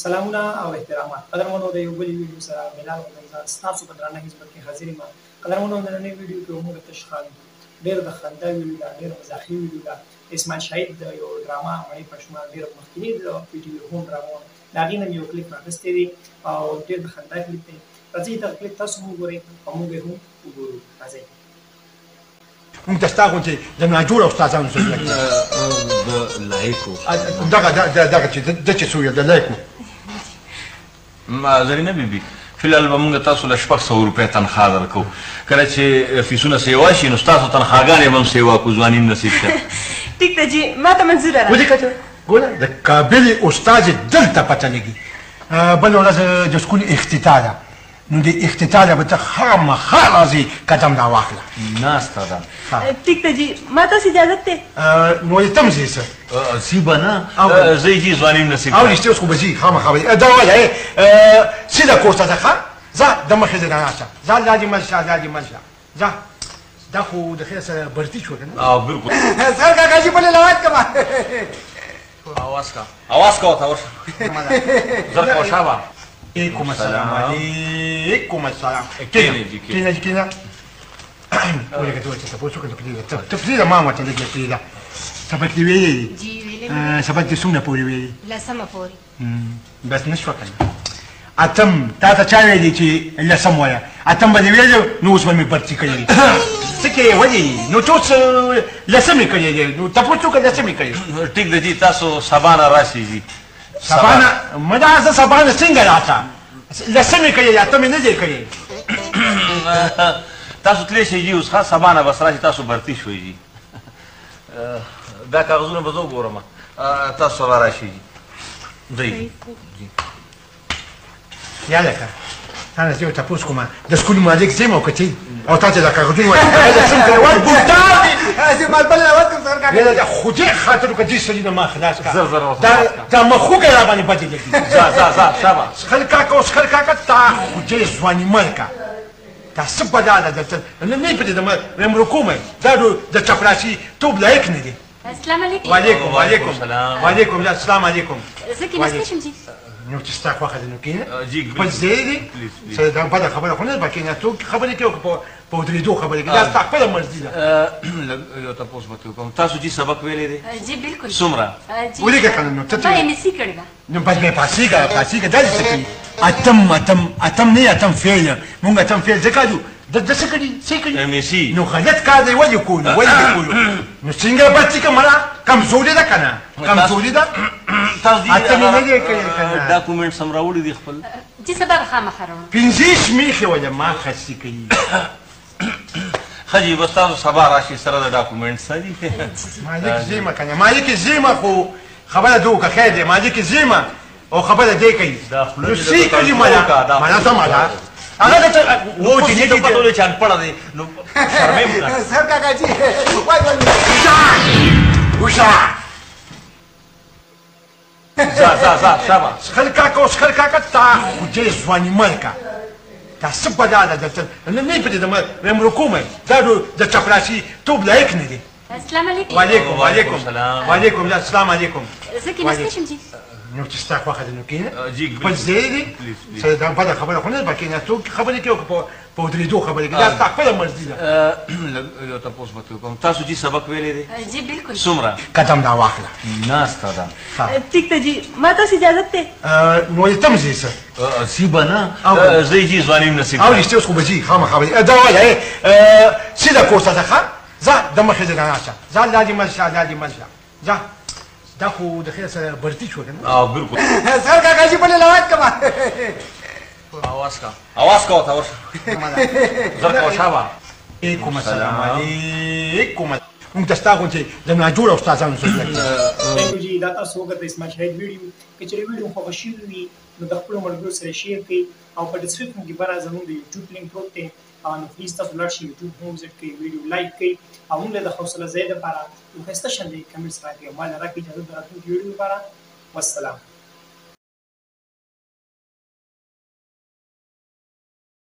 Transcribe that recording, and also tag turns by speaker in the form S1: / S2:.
S1: سلامونه او احترامات قدرمنو د یو بل ویډیو سره ملال غوښتل تاسو په درنه خدمت کې حاضر یم قدرمنو د نن ویډیو کې موږ تشخال ډېر د خندا ویډیو دا ډېر مزاحي ویډیو دا اسماعیل شاهید د یو ډراما مړی پښما ډېر مخکې د ویډیو هم ډراما دا غینه یو کلیپ راغستې دي او ډېر د خندا کلیپ دی راځي دا کلیپ تاسو وګورئ او موږ هم وګورو راځي
S2: موږ تاسو غونډې د ناجوړ استادانو سره
S3: د لایکو
S2: دغه چې د چې سوې د لایکو
S3: زرینه بیبي فلحال به موږ تاسو له 600 روپۍ تنخوا درکو کله چې فیسونه سیوا شي نو ستاسو تنخواګانې به هم سیوا کو ځواني نصیب شه
S4: ټیک ده جی ما ته منظور راغی
S2: ولې کته ګوره د قابل استاد دلته پته لګي بل ورځ د سکول افتتاح ده نو د افتتاح به ته خامخا راځي قدم راواخله
S3: ناسته ده
S4: ټیک ده جی ما تاسو اجازه ته
S2: نو یې تم زی سه
S3: سیبه نه زه یې ځواني نصیب
S2: او رښتیا اوس خو به ځي خامخا به دا وایه سیده کورته ځه ښه ځه د مخې ځه راشه ځه لادي ملشه لادي ملشه ځه دا خو د خیر سره برتي شو کنه
S3: بالکل
S2: سر کاکا جی بلې لوات کما
S3: आवाज का होता और जरा कोशाबा
S2: alaikum assalam alaikum assalam
S3: kina
S2: ولا كده تبوسو كده تفريده ماما تلقى تفريده سبت لي وي
S5: جي ویلې
S2: سبت سونه پوری وي
S5: لسمه پوری
S2: بس نشو کنه اتم تا چا ویلي چې لسم وایا اتم به ویلو نو اوس مې پرچی کړی سکه ودی نو توس لسم کړی نو تاسو کله لسم کړی
S3: ټیک دی تاسو سبانه راشي جی
S2: سبانه مدا سبانه څنګه راځه لسم کړی اتم نه دی کړی
S3: تاسو تللی شئ جی اوس ښه سبانه بس راشي تاسو برتي شوئ جی دا کاغذونه به زه وګورم تاسو سبا راشئ جی دی
S2: یا لکه انا زه تاسو کومه د سکول مالک زما وکړي او تاسو دا کاغذونه وایي دا څنګه وایي بوتاري هغه مال بل وخت سره کاږي دا خودي خاطر کې سړي ما خلاص کا دا مخو کې را باندې پاتې دي
S3: za شابه
S2: خل کاکا تا خودي ځواني ملکه تاسو په دا نه پدې د امر کومه دا د چپراشي توب لایک نه دي
S5: السلام علیکم
S2: وعلیکم السلام علیکم
S5: زکه نستشم جی
S2: نو چې ستا خوښه ده نو کښېنه
S3: جی
S2: بل ځای دی سره دا بده خبره خو نه ده پکې نه څوک خبرې کوي په ودرېدو خبرې کوي دا ستا خپله مرضي ده
S3: یو تپوس به کوم تاسو جی سبق ویلی دی
S5: جی بالکل
S3: څومره
S2: ولیکه کنه نو ته
S5: ما یې نسی کړی ده
S2: نو بس مې پاسېږه دا څه کوي اتم نه اتم فعل مونږ اتم فعل ځکه جو د څه کړي
S3: مسی
S2: نو غلط کار دی ولې کوو نو څنګه بچی کومه کمزوري ده کنه کمزوري ده
S3: تاسو دې
S2: اتم نه دی کړی
S3: ډاکومنټ سم راوړي دي خپل
S5: جی سبا خامخا راوړم
S2: 50 میخه ولا ما خسي کوي
S3: خجی بس تاسو سبا راشي سره د ډاکومنټ سره
S2: مالک زیمه کنه مالک زیمه خو خبره دوکه خیر دی مالک زیمه او خبره دی کوي نو سی کوي مالا سم ده هغه ته
S3: نو چې دې په ټولو چان پړه دی نو شرمې مونږ
S2: سر کاکا جی وای وشا
S3: za شابه
S2: خل کاکا تا خودي ځواني ملکه تاسو په دا نه پدې د امر کومه دا د چپراشي توب لایک نه دي
S5: السلام علیکم
S2: وعلیکم السلام علیکم
S5: زکه نستشم جی
S2: نو چې ستا خوښه ده نو کښېنه
S3: جی
S2: بل ځای دی سره دا بده خبره خو نه ده پکې نه څوک خبرې کوي په ودرېدو خبرې کوي دا ستا خپله مرضي ده
S3: یو تپوس به کوم تاسو جی سبق ویلی دی
S5: جی بالکل
S3: څومره
S2: قدم راواخله
S3: ناسته ده
S4: ټیک ده جی ما تاسو اجازه ته
S2: نو یې تم زی سه
S3: سیبه نه زه یې ځواني نصیب
S2: او رښتیا اوس خو به ځي خامخا به دا وایه سیده کورته ځه ښه ځه د مخې ځه راشه ځه لادي ملشه ځه دا خو د خیر سره برتي شو کنه
S3: بالکل
S2: سر کاکا جی بلې لوات کما
S3: आवाज का होता और जरा कोशाबा
S2: alaikum assalam alaikum موږ تاسو غونډې د ناجوړ استادانو سره
S1: ثانک جی دا تاسو وګورئ اسماعیل شاهید ویډیو کچې ویډیو خو خوشی وي نو د خپل ملګرو سره شیر کړئ او په ډسکرپشن کې برابر زموږ د یوټیوب لینک پروت دی نو پلیز تاسو لاړ شئ یوټیوب هم وزټ کړئ ویډیو لایک کړئ او موږ د حوصله زیاده لپاره یو ښایسته شاندې کمنټس راکړئ او ما لپاره اجازه درکړئ ویډیو لپاره والسلام